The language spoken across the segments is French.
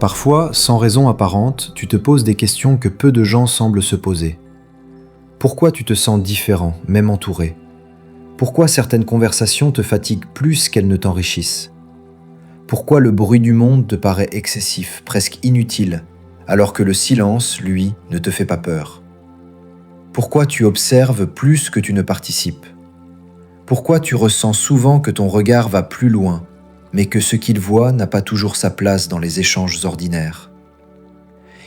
Parfois, sans raison apparente, tu te poses des questions que peu de gens semblent se poser. Pourquoi tu te sens différent, même entouré ? Pourquoi certaines conversations te fatiguent plus qu'elles ne t'enrichissent ? Pourquoi le bruit du monde te paraît excessif, presque inutile, alors que le silence, lui, ne te fait pas peur ? Pourquoi tu observes plus que tu ne participes ? Pourquoi tu ressens souvent que ton regard va plus loin, mais que ce qu'il voit n'a pas toujours sa place dans les échanges ordinaires ?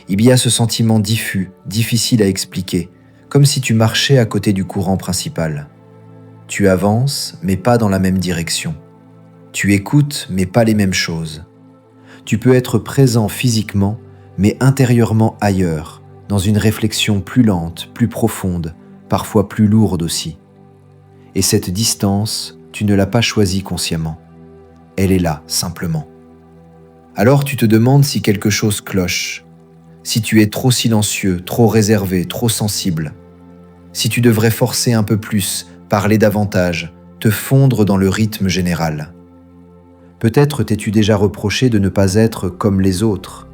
Il y a ce sentiment diffus, difficile à expliquer, comme si tu marchais à côté du courant principal. Tu avances, mais pas dans la même direction. Tu écoutes, mais pas les mêmes choses. Tu peux être présent physiquement, mais intérieurement ailleurs, dans une réflexion plus lente, plus profonde, parfois plus lourde aussi. Et cette distance, tu ne l'as pas choisie consciemment. Elle est là, simplement. Alors tu te demandes si quelque chose cloche, si tu es trop silencieux, trop réservé, trop sensible, si tu devrais forcer un peu plus, parler davantage, te fondre dans le rythme général. Peut-être t'es-tu déjà reproché de ne pas être comme les autres.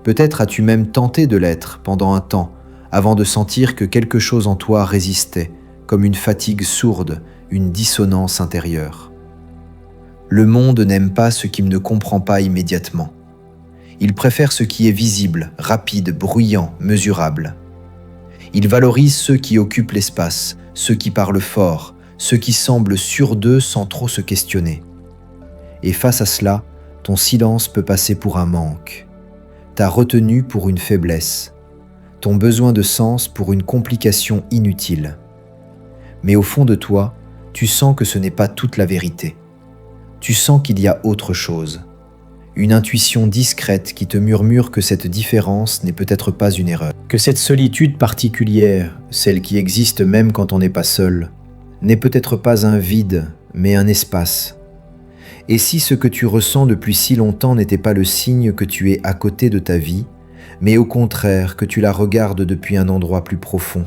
Peut-être as-tu même tenté de l'être pendant un temps, avant de sentir que quelque chose en toi résistait, comme une fatigue sourde, une dissonance intérieure. Le monde n'aime pas ce qui ne comprend pas immédiatement. Il préfère ce qui est visible, rapide, bruyant, mesurable. Il valorise ceux qui occupent l'espace, ceux qui parlent fort, ceux qui semblent sûrs d'eux sans trop se questionner. Et face à cela, ton silence peut passer pour un manque, ta retenue pour une faiblesse, ton besoin de sens pour une complication inutile. Mais au fond de toi, tu sens que ce n'est pas toute la vérité. Tu sens qu'il y a autre chose, une intuition discrète qui te murmure que cette différence n'est peut-être pas une erreur, que cette solitude particulière, celle qui existe même quand on n'est pas seul, n'est peut-être pas un vide, mais un espace. Et si ce que tu ressens depuis si longtemps n'était pas le signe que tu es à côté de ta vie, mais au contraire que tu la regardes depuis un endroit plus profond ?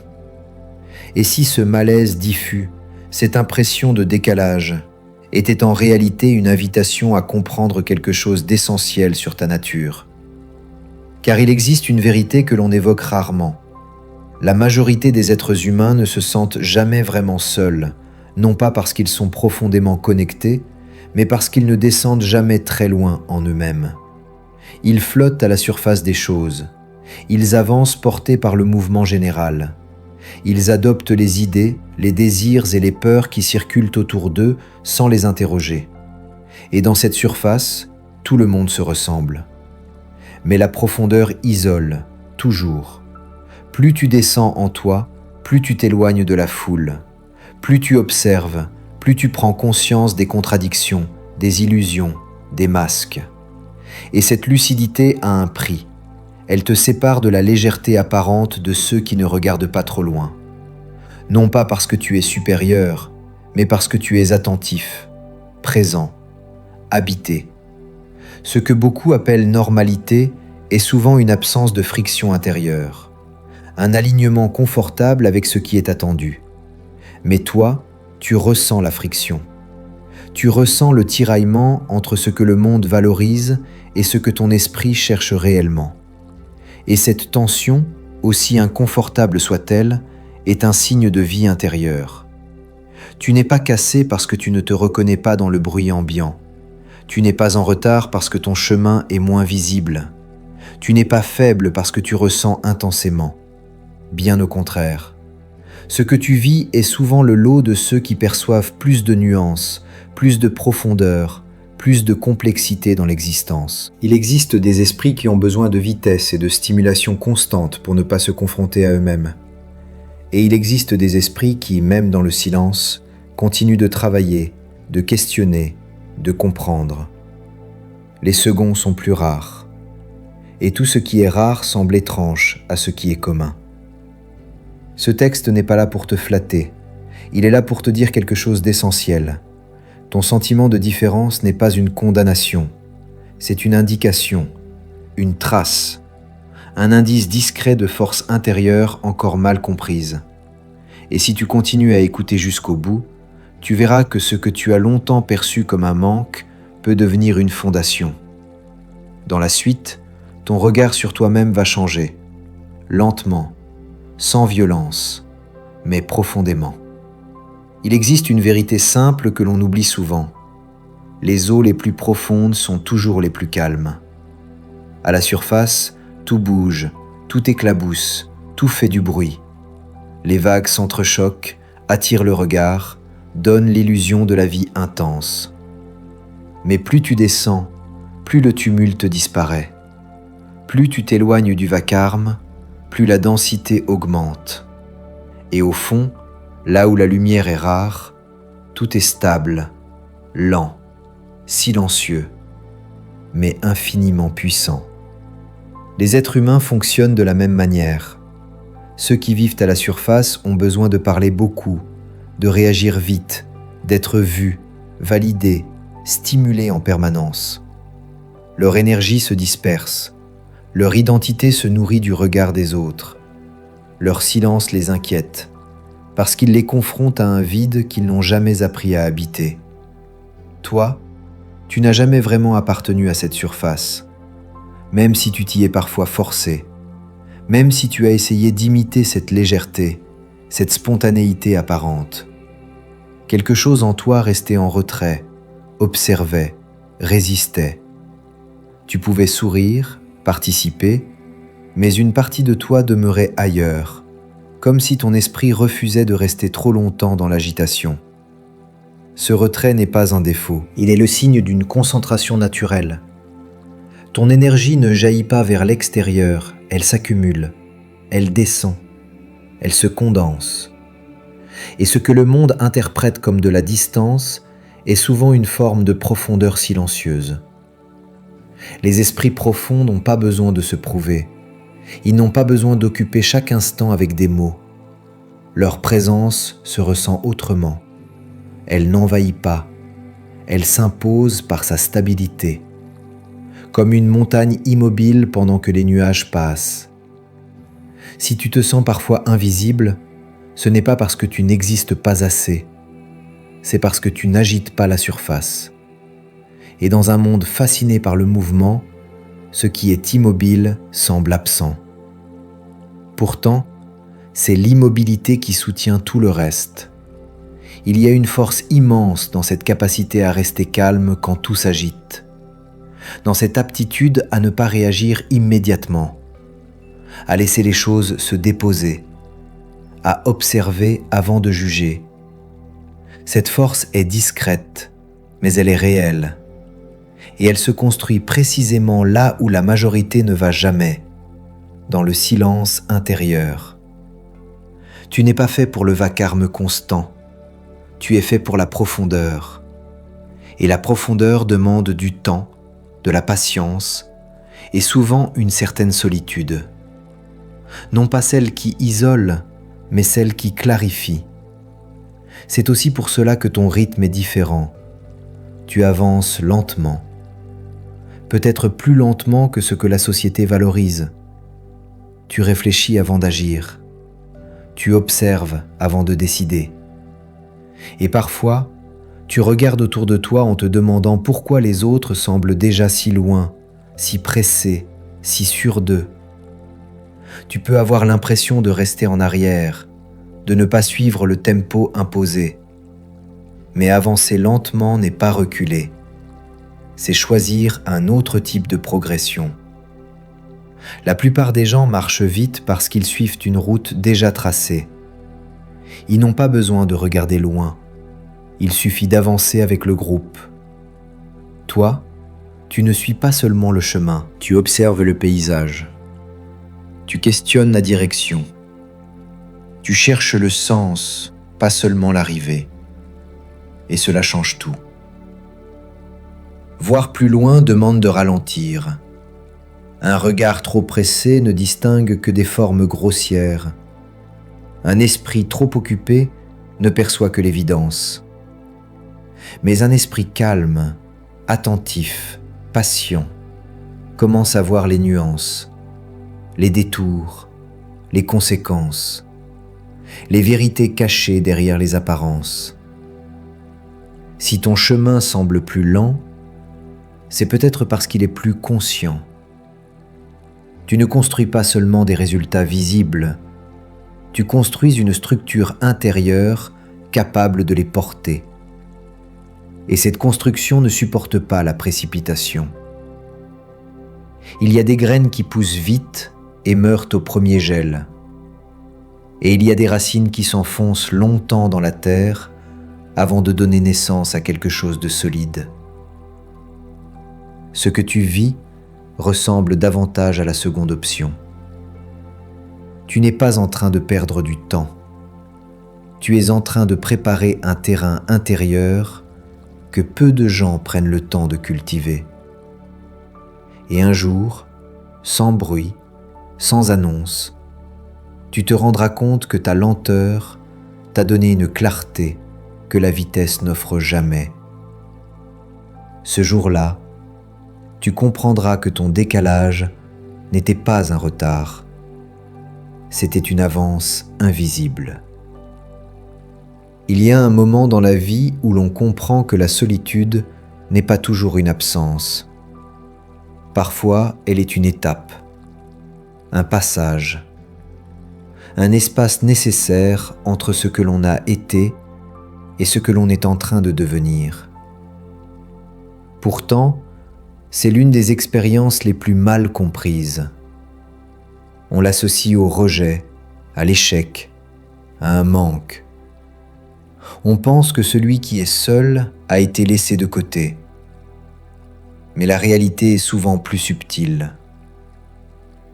Et si ce malaise diffus, cette impression de décalage, était en réalité une invitation à comprendre quelque chose d'essentiel sur ta nature ? Car il existe une vérité que l'on évoque rarement. La majorité des êtres humains ne se sentent jamais vraiment seuls, non pas parce qu'ils sont profondément connectés, mais parce qu'ils ne descendent jamais très loin en eux-mêmes. Ils flottent à la surface des choses. Ils avancent portés par le mouvement général. Ils adoptent les idées, les désirs et les peurs qui circulent autour d'eux sans les interroger. Et dans cette surface, tout le monde se ressemble. Mais la profondeur isole, toujours. Plus tu descends en toi, plus tu t'éloignes de la foule. Plus tu observes, plus tu prends conscience des contradictions, des illusions, des masques. Et cette lucidité a un prix. Elle te sépare de la légèreté apparente de ceux qui ne regardent pas trop loin. Non pas parce que tu es supérieur, mais parce que tu es attentif, présent, habité. Ce que beaucoup appellent normalité est souvent une absence de friction intérieure, un alignement confortable avec ce qui est attendu. Mais toi, tu ressens la friction. Tu ressens le tiraillement entre ce que le monde valorise et ce que ton esprit cherche réellement. Et cette tension, aussi inconfortable soit-elle, est un signe de vie intérieure. Tu n'es pas cassé parce que tu ne te reconnais pas dans le bruit ambiant. Tu n'es pas en retard parce que ton chemin est moins visible. Tu n'es pas faible parce que tu ressens intensément. Bien au contraire. Ce que tu vis est souvent le lot de ceux qui perçoivent plus de nuances, plus de profondeur, plus de complexité dans l'existence. Il existe des esprits qui ont besoin de vitesse et de stimulation constante pour ne pas se confronter à eux-mêmes. Et il existe des esprits qui, même dans le silence, continuent de travailler, de questionner, de comprendre. Les seconds sont plus rares. Et tout ce qui est rare semble étrange à ce qui est commun. Ce texte n'est pas là pour te flatter, il est là pour te dire quelque chose d'essentiel. Ton sentiment de différence n'est pas une condamnation, c'est une indication, une trace, un indice discret de force intérieure encore mal comprise. Et si tu continues à écouter jusqu'au bout, tu verras que ce que tu as longtemps perçu comme un manque peut devenir une fondation. Dans la suite, ton regard sur toi-même va changer, lentement, sans violence, mais profondément. Il existe une vérité simple que l'on oublie souvent. Les eaux les plus profondes sont toujours les plus calmes. À la surface, tout bouge, tout éclabousse, tout fait du bruit. Les vagues s'entrechoquent, attirent le regard, donnent l'illusion de la vie intense. Mais plus tu descends, plus le tumulte disparaît. Plus tu t'éloignes du vacarme, plus la densité augmente. Et au fond, là où la lumière est rare, tout est stable, lent, silencieux, mais infiniment puissant. Les êtres humains fonctionnent de la même manière. Ceux qui vivent à la surface ont besoin de parler beaucoup, de réagir vite, d'être vus, validés, stimulés en permanence. Leur énergie se disperse, leur identité se nourrit du regard des autres. Leur silence les inquiète, parce qu'il les confronte à un vide qu'ils n'ont jamais appris à habiter. Toi, tu n'as jamais vraiment appartenu à cette surface, même si tu t'y es parfois forcé, même si tu as essayé d'imiter cette légèreté, cette spontanéité apparente. Quelque chose en toi restait en retrait, observait, résistait. Tu pouvais sourire, participer, mais une partie de toi demeurait ailleurs, comme si ton esprit refusait de rester trop longtemps dans l'agitation. Ce retrait n'est pas un défaut, il est le signe d'une concentration naturelle. Ton énergie ne jaillit pas vers l'extérieur, elle s'accumule, elle descend, elle se condense. Et ce que le monde interprète comme de la distance est souvent une forme de profondeur silencieuse. Les esprits profonds n'ont pas besoin de se prouver. Ils n'ont pas besoin d'occuper chaque instant avec des mots. Leur présence se ressent autrement. Elle n'envahit pas. Elle s'impose par sa stabilité. Comme une montagne immobile pendant que les nuages passent. Si tu te sens parfois invisible, ce n'est pas parce que tu n'existes pas assez. C'est parce que tu n'agites pas la surface. Et dans un monde fasciné par le mouvement, ce qui est immobile semble absent. Pourtant, c'est l'immobilité qui soutient tout le reste. Il y a une force immense dans cette capacité à rester calme quand tout s'agite, dans cette aptitude à ne pas réagir immédiatement, à laisser les choses se déposer, à observer avant de juger. Cette force est discrète, mais elle est réelle. Et elle se construit précisément là où la majorité ne va jamais, dans le silence intérieur. Tu n'es pas fait pour le vacarme constant, tu es fait pour la profondeur. Et la profondeur demande du temps, de la patience et souvent une certaine solitude. Non pas celle qui isole, mais celle qui clarifie. C'est aussi pour cela que ton rythme est différent. Tu avances lentement. Peut-être plus lentement que ce que la société valorise. Tu réfléchis avant d'agir. Tu observes avant de décider. Et parfois, tu regardes autour de toi en te demandant pourquoi les autres semblent déjà si loin, si pressés, si sûrs d'eux. Tu peux avoir l'impression de rester en arrière, de ne pas suivre le tempo imposé. Mais avancer lentement n'est pas reculer. C'est choisir un autre type de progression. La plupart des gens marchent vite parce qu'ils suivent une route déjà tracée. Ils n'ont pas besoin de regarder loin. Il suffit d'avancer avec le groupe. Toi, tu ne suis pas seulement le chemin, tu observes le paysage. Tu questionnes la direction. Tu cherches le sens, pas seulement l'arrivée. Et cela change tout. Voir plus loin demande de ralentir. Un regard trop pressé ne distingue que des formes grossières. Un esprit trop occupé ne perçoit que l'évidence. Mais un esprit calme, attentif, patient, commence à voir les nuances, les détours, les conséquences, les vérités cachées derrière les apparences. Si ton chemin semble plus lent, c'est peut-être parce qu'il est plus conscient. Tu ne construis pas seulement des résultats visibles, tu construis une structure intérieure capable de les porter. Et cette construction ne supporte pas la précipitation. Il y a des graines qui poussent vite et meurent au premier gel. Et il y a des racines qui s'enfoncent longtemps dans la terre avant de donner naissance à quelque chose de solide. Ce que tu vis ressemble davantage à la seconde option. Tu n'es pas en train de perdre du temps. Tu es en train de préparer un terrain intérieur que peu de gens prennent le temps de cultiver. Et un jour, sans bruit, sans annonce, tu te rendras compte que ta lenteur t'a donné une clarté que la vitesse n'offre jamais. Ce jour-là, tu comprendras que ton décalage n'était pas un retard, c'était une avance invisible. Il y a un moment dans la vie où l'on comprend que la solitude n'est pas toujours une absence. Parfois, elle est une étape, un passage, un espace nécessaire entre ce que l'on a été et ce que l'on est en train de devenir. Pourtant, c'est l'une des expériences les plus mal comprises. On l'associe au rejet, à l'échec, à un manque. On pense que celui qui est seul a été laissé de côté. Mais la réalité est souvent plus subtile.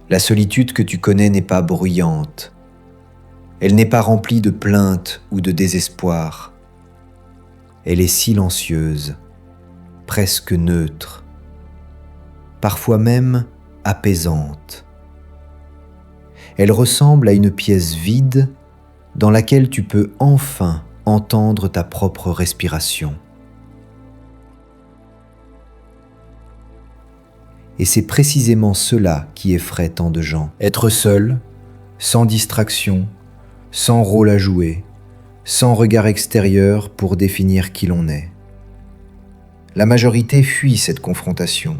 La solitude que tu connais n'est pas bruyante. Elle n'est pas remplie de plaintes ou de désespoir. Elle est silencieuse, presque neutre, parfois même apaisante. Elle ressemble à une pièce vide dans laquelle tu peux enfin entendre ta propre respiration. Et c'est précisément cela qui effraie tant de gens. Être seul, sans distraction, sans rôle à jouer, sans regard extérieur pour définir qui l'on est. La majorité fuit cette confrontation.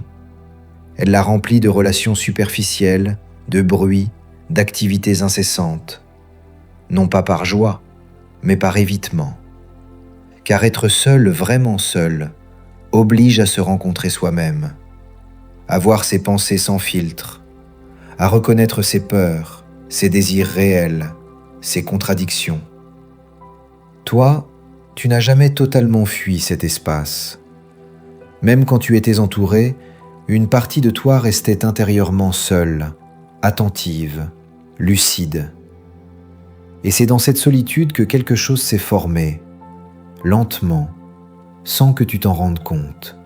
Elle la remplit de relations superficielles, de bruit, d'activités incessantes. Non pas par joie, mais par évitement. Car être seul, vraiment seul, oblige à se rencontrer soi-même, à voir ses pensées sans filtre, à reconnaître ses peurs, ses désirs réels, ses contradictions. Toi, tu n'as jamais totalement fui cet espace. Même quand tu étais entouré, une partie de toi restait intérieurement seule, attentive, lucide. Et c'est dans cette solitude que quelque chose s'est formé, lentement, sans que tu t'en rendes compte.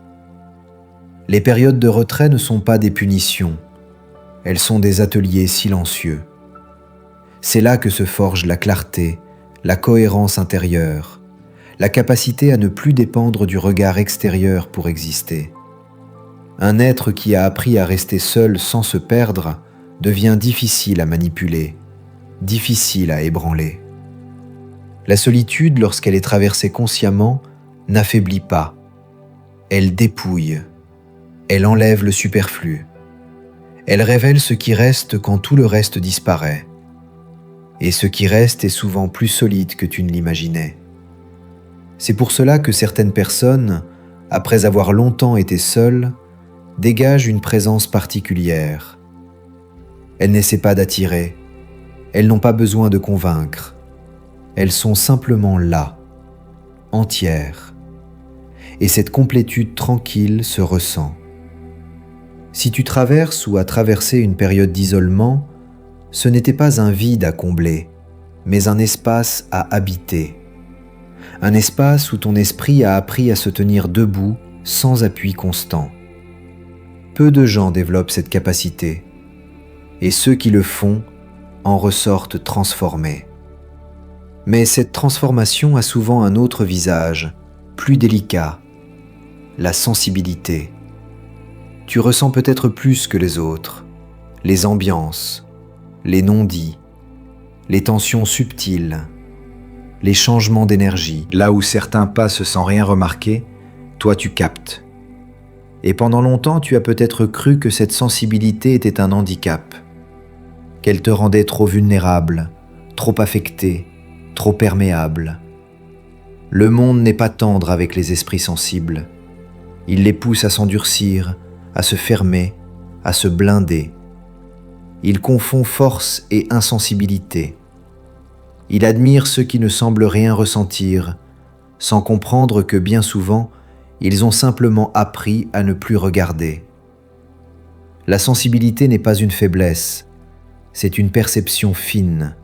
Les périodes de retrait ne sont pas des punitions, elles sont des ateliers silencieux. C'est là que se forge la clarté, la cohérence intérieure, la capacité à ne plus dépendre du regard extérieur pour exister. Un être qui a appris à rester seul sans se perdre devient difficile à manipuler, difficile à ébranler. La solitude, lorsqu'elle est traversée consciemment, n'affaiblit pas. Elle dépouille. Elle enlève le superflu. Elle révèle ce qui reste quand tout le reste disparaît. Et ce qui reste est souvent plus solide que tu ne l'imaginais. C'est pour cela que certaines personnes, après avoir longtemps été seules, dégagent une présence particulière. Elles n'essaient pas d'attirer, elles n'ont pas besoin de convaincre. Elles sont simplement là, entières. Et cette complétude tranquille se ressent. Si tu traverses ou as traversé une période d'isolement, ce n'était pas un vide à combler, mais un espace à habiter. Un espace où ton esprit a appris à se tenir debout sans appui constant. Peu de gens développent cette capacité, et ceux qui le font en ressortent transformés. Mais cette transformation a souvent un autre visage, plus délicat, la sensibilité. Tu ressens peut-être plus que les autres, les ambiances, les non-dits, les tensions subtiles, les changements d'énergie. Là où certains passent sans rien remarquer, toi tu captes. Et pendant longtemps, tu as peut-être cru que cette sensibilité était un handicap, qu'elle te rendait trop vulnérable, trop affecté, trop perméable. Le monde n'est pas tendre avec les esprits sensibles. Il les pousse à s'endurcir, à se fermer, à se blinder. Il confond force et insensibilité. Il admire ceux qui ne semblent rien ressentir, sans comprendre que bien souvent, ils ont simplement appris à ne plus regarder. La sensibilité n'est pas une faiblesse, c'est une perception fine,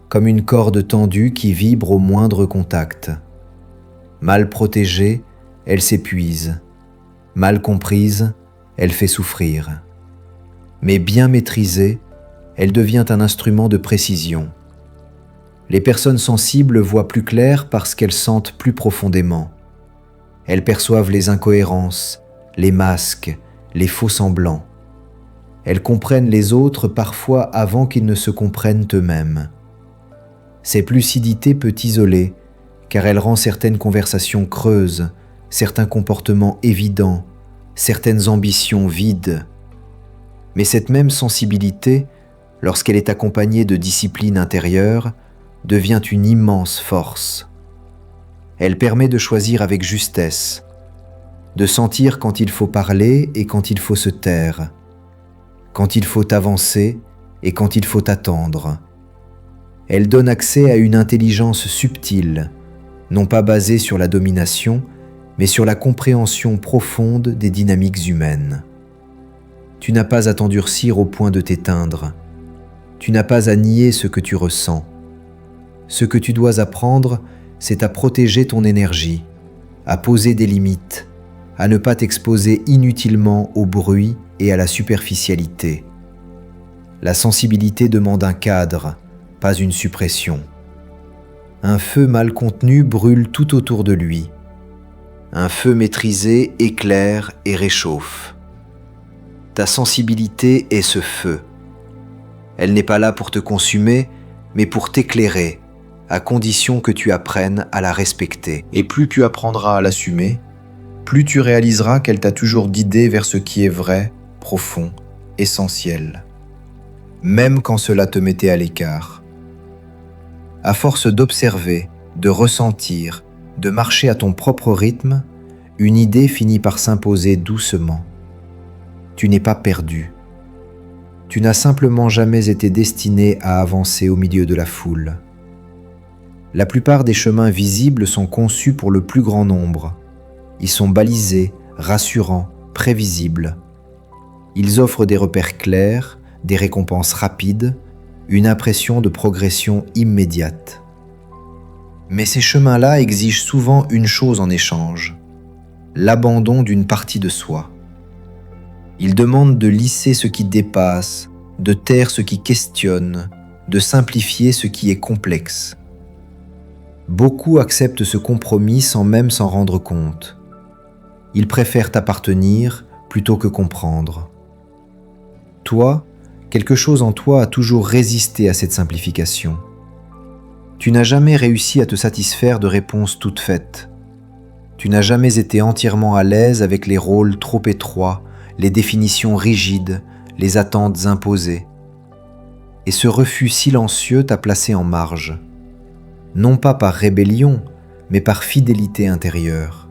comme une corde tendue qui vibre au moindre contact. Mal protégée, elle s'épuise. Mal comprise, elle fait souffrir. Mais bien maîtrisée, elle devient un instrument de précision. Les personnes sensibles voient plus clair parce qu'elles sentent plus profondément. Elles perçoivent les incohérences, les masques, les faux-semblants. Elles comprennent les autres parfois avant qu'ils ne se comprennent eux-mêmes. Cette lucidité peut isoler, car elle rend certaines conversations creuses, certains comportements évidents, certaines ambitions vides. Mais cette même sensibilité, lorsqu'elle est accompagnée de discipline intérieure, devient une immense force. Elle permet de choisir avec justesse, de sentir quand il faut parler et quand il faut se taire, quand il faut avancer et quand il faut attendre. Elle donne accès à une intelligence subtile, non pas basée sur la domination, mais sur la compréhension profonde des dynamiques humaines. Tu n'as pas à t'endurcir au point de t'éteindre. Tu n'as pas à nier ce que tu ressens. Ce que tu dois apprendre, c'est à protéger ton énergie, à poser des limites, à ne pas t'exposer inutilement au bruit et à la superficialité. La sensibilité demande un cadre, pas une suppression. Un feu mal contenu brûle tout autour de lui. Un feu maîtrisé éclaire et réchauffe. Ta sensibilité est ce feu. Elle n'est pas là pour te consumer, mais pour t'éclairer, à condition que tu apprennes à la respecter. Et plus tu apprendras à l'assumer, plus tu réaliseras qu'elle t'a toujours guidé vers ce qui est vrai, profond, essentiel, même quand cela te mettait à l'écart. À force d'observer, de ressentir, de marcher à ton propre rythme, une idée finit par s'imposer doucement. Tu n'es pas perdu. Tu n'as simplement jamais été destiné à avancer au milieu de la foule. La plupart des chemins visibles sont conçus pour le plus grand nombre. Ils sont balisés, rassurants, prévisibles. Ils offrent des repères clairs, des récompenses rapides, une impression de progression immédiate. Mais ces chemins-là exigent souvent une chose en échange, l'abandon d'une partie de soi. Ils demandent de lisser ce qui dépasse, de taire ce qui questionne, de simplifier ce qui est complexe. Beaucoup acceptent ce compromis sans même s'en rendre compte. Ils préfèrent appartenir plutôt que comprendre. Toi, quelque chose en toi a toujours résisté à cette simplification. Tu n'as jamais réussi à te satisfaire de réponses toutes faites. Tu n'as jamais été entièrement à l'aise avec les rôles trop étroits, les définitions rigides, les attentes imposées. Et ce refus silencieux t'a placé en marge. Non pas par rébellion, mais par fidélité intérieure.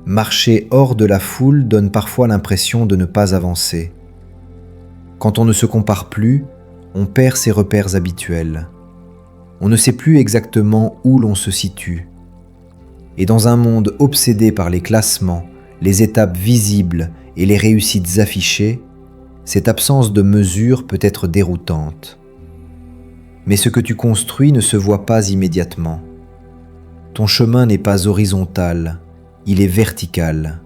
Marcher hors de la foule donne parfois l'impression de ne pas avancer. Quand on ne se compare plus, on perd ses repères habituels. On ne sait plus exactement où l'on se situe. Et dans un monde obsédé par les classements, les étapes visibles et les réussites affichées, cette absence de mesure peut être déroutante. Mais ce que tu construis ne se voit pas immédiatement. Ton chemin n'est pas horizontal, il est vertical.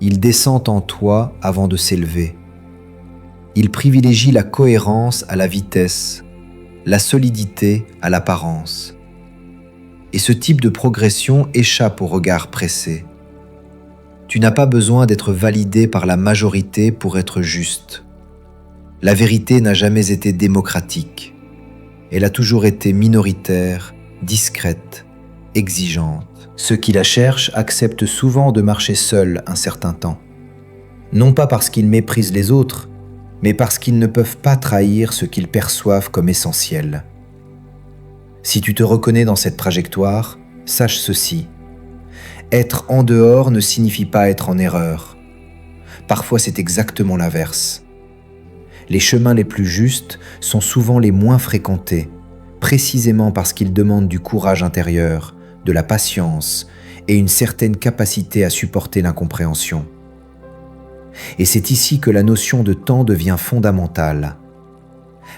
Il descend en toi avant de s'élever. Il privilégie la cohérence à la vitesse, la solidité à l'apparence. Et ce type de progression échappe au regard pressé. Tu n'as pas besoin d'être validé par la majorité pour être juste. La vérité n'a jamais été démocratique. Elle a toujours été minoritaire, discrète, exigeante. Ceux qui la cherchent acceptent souvent de marcher seuls un certain temps. Non pas parce qu'ils méprisent les autres, mais parce qu'ils ne peuvent pas trahir ce qu'ils perçoivent comme essentiel. Si tu te reconnais dans cette trajectoire, sache ceci. Être en dehors ne signifie pas être en erreur. Parfois, c'est exactement l'inverse. Les chemins les plus justes sont souvent les moins fréquentés, précisément parce qu'ils demandent du courage intérieur, de la patience et une certaine capacité à supporter l'incompréhension. Et c'est ici que la notion de temps devient fondamentale.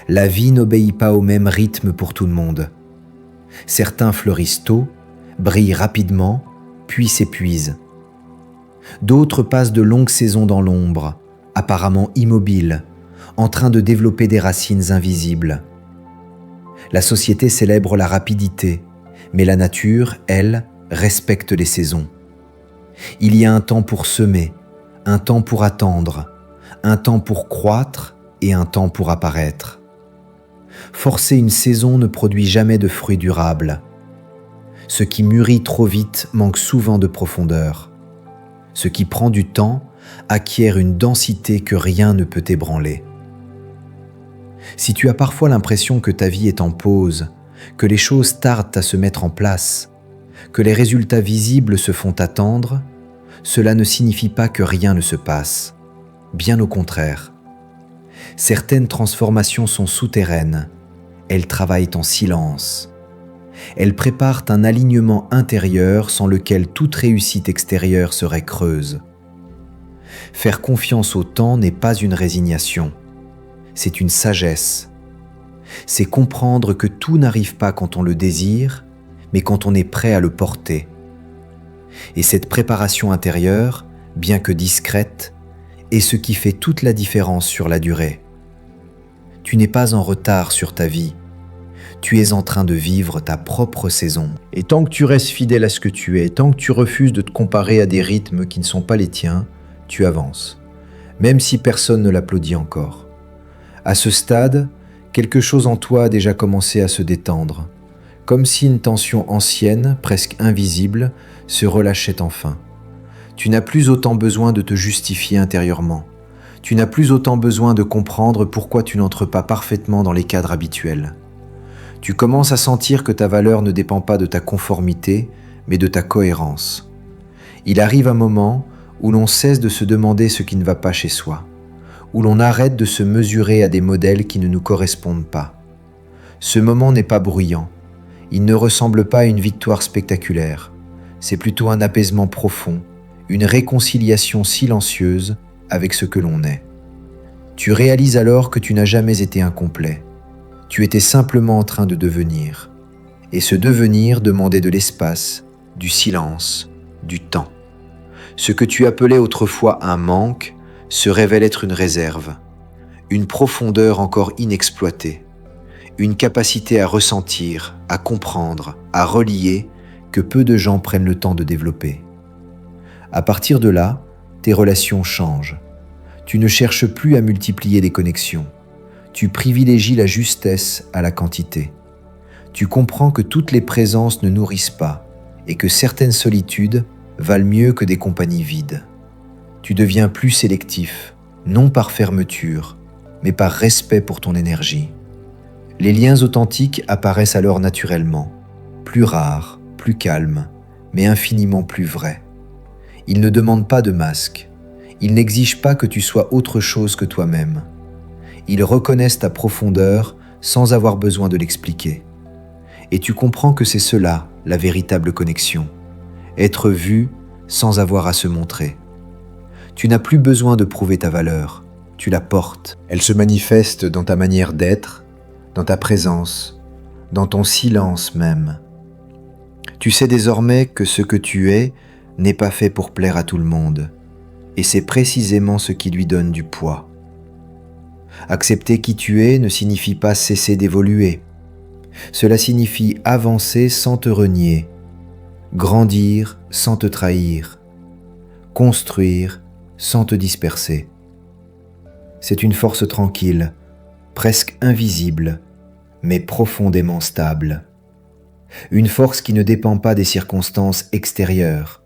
La vie n'obéit pas au même rythme pour tout le monde. Certains fleurissent tôt, brillent rapidement, puis s'épuisent. D'autres passent de longues saisons dans l'ombre, apparemment immobiles, en train de développer des racines invisibles. La société célèbre la rapidité, mais la nature, elle, respecte les saisons. Il y a un temps pour semer, un temps pour attendre, un temps pour croître et un temps pour apparaître. Forcer une saison ne produit jamais de fruits durables. Ce qui mûrit trop vite manque souvent de profondeur. Ce qui prend du temps acquiert une densité que rien ne peut ébranler. Si tu as parfois l'impression que ta vie est en pause, que les choses tardent à se mettre en place, que les résultats visibles se font attendre, cela ne signifie pas que rien ne se passe. Bien au contraire. Certaines transformations sont souterraines. Elles travaillent en silence. Elles préparent un alignement intérieur sans lequel toute réussite extérieure serait creuse. Faire confiance au temps n'est pas une résignation. C'est une sagesse. C'est comprendre que tout n'arrive pas quand on le désire, mais quand on est prêt à le porter. Et cette préparation intérieure, bien que discrète, est ce qui fait toute la différence sur la durée. Tu n'es pas en retard sur ta vie. Tu es en train de vivre ta propre saison. Et tant que tu restes fidèle à ce que tu es, tant que tu refuses de te comparer à des rythmes qui ne sont pas les tiens, tu avances, même si personne ne l'applaudit encore. À ce stade, quelque chose en toi a déjà commencé à se détendre, comme si une tension ancienne, presque invisible, se relâchait enfin. Tu n'as plus autant besoin de te justifier intérieurement. Tu n'as plus autant besoin de comprendre pourquoi tu n'entres pas parfaitement dans les cadres habituels. Tu commences à sentir que ta valeur ne dépend pas de ta conformité, mais de ta cohérence. Il arrive un moment où l'on cesse de se demander ce qui ne va pas chez soi, où l'on arrête de se mesurer à des modèles qui ne nous correspondent pas. Ce moment n'est pas bruyant. Il ne ressemble pas à une victoire spectaculaire. C'est plutôt un apaisement profond, une réconciliation silencieuse avec ce que l'on est. Tu réalises alors que tu n'as jamais été incomplet. Tu étais simplement en train de devenir. Et ce devenir demandait de l'espace, du silence, du temps. Ce que tu appelais autrefois un manque se révèle être une réserve, une profondeur encore inexploitée, une capacité à ressentir, à comprendre, à relier que peu de gens prennent le temps de développer. À partir de là, tes relations changent. Tu ne cherches plus à multiplier les connexions. Tu privilégies la justesse à la quantité. Tu comprends que toutes les présences ne nourrissent pas et que certaines solitudes valent mieux que des compagnies vides. Tu deviens plus sélectif, non par fermeture, mais par respect pour ton énergie. Les liens authentiques apparaissent alors naturellement, plus rares, plus calmes, mais infiniment plus vrais. Ils ne demandent pas de masque. Ils n'exigent pas que tu sois autre chose que toi-même. Ils reconnaissent ta profondeur sans avoir besoin de l'expliquer. Et tu comprends que c'est cela, la véritable connexion. Être vu sans avoir à se montrer. Tu n'as plus besoin de prouver ta valeur. Tu la portes. Elle se manifeste dans ta manière d'être, dans ta présence, dans ton silence même. Tu sais désormais que ce que tu es n'est pas fait pour plaire à tout le monde. Et c'est précisément ce qui lui donne du poids. Accepter qui tu es ne signifie pas cesser d'évoluer. Cela signifie avancer sans te renier, grandir sans te trahir, construire sans te disperser. C'est une force tranquille, presque invisible, mais profondément stable. une force qui ne dépend pas des circonstances extérieures.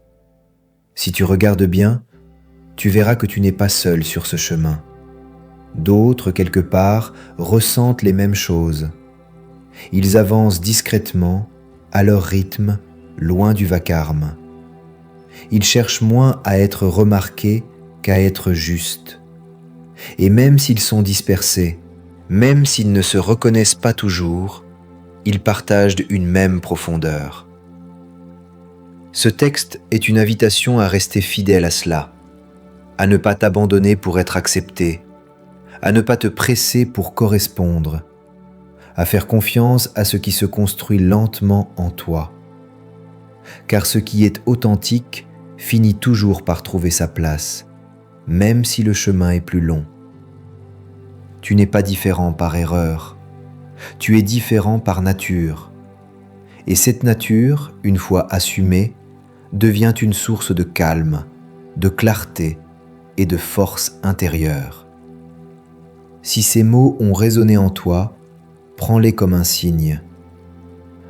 Si tu regardes bien, tu verras que tu n'es pas seul sur ce chemin. D'autres, quelque part, ressentent les mêmes choses. Ils avancent discrètement, à leur rythme, loin du vacarme. Ils cherchent moins à être remarqués qu'à être justes. Et même s'ils sont dispersés, même s'ils ne se reconnaissent pas toujours, ils partagent une même profondeur. Ce texte est une invitation à rester fidèle à cela, à ne pas t'abandonner pour être accepté, à ne pas te presser pour correspondre, à faire confiance à ce qui se construit lentement en toi. Car ce qui est authentique finit toujours par trouver sa place, même si le chemin est plus long. Tu n'es pas différent par erreur, tu es différent par nature. Et cette nature, une fois assumée, devient une source de calme, de clarté et de force intérieure. Si ces mots ont résonné en toi, prends-les comme un signe,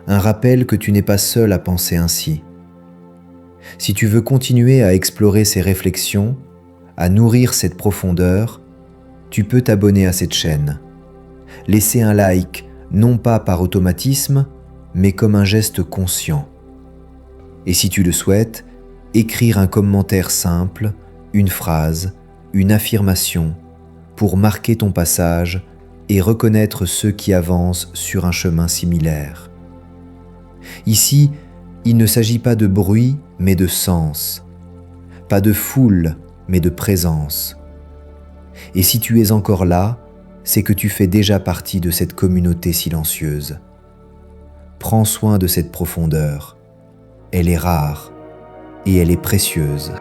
un rappel que tu n'es pas seul à penser ainsi. Si tu veux continuer à explorer ces réflexions, à nourrir cette profondeur, tu peux t'abonner à cette chaîne. Laisser un like, non pas par automatisme, mais comme un geste conscient. Et si tu le souhaites, écrire un commentaire simple, une phrase, une affirmation, pour marquer ton passage et reconnaître ceux qui avancent sur un chemin similaire. Ici, il ne s'agit pas de bruit, mais de sens, pas de foule, mais de présence. Et si tu es encore là, c'est que tu fais déjà partie de cette communauté silencieuse. Prends soin de cette profondeur. Elle est rare et elle est précieuse.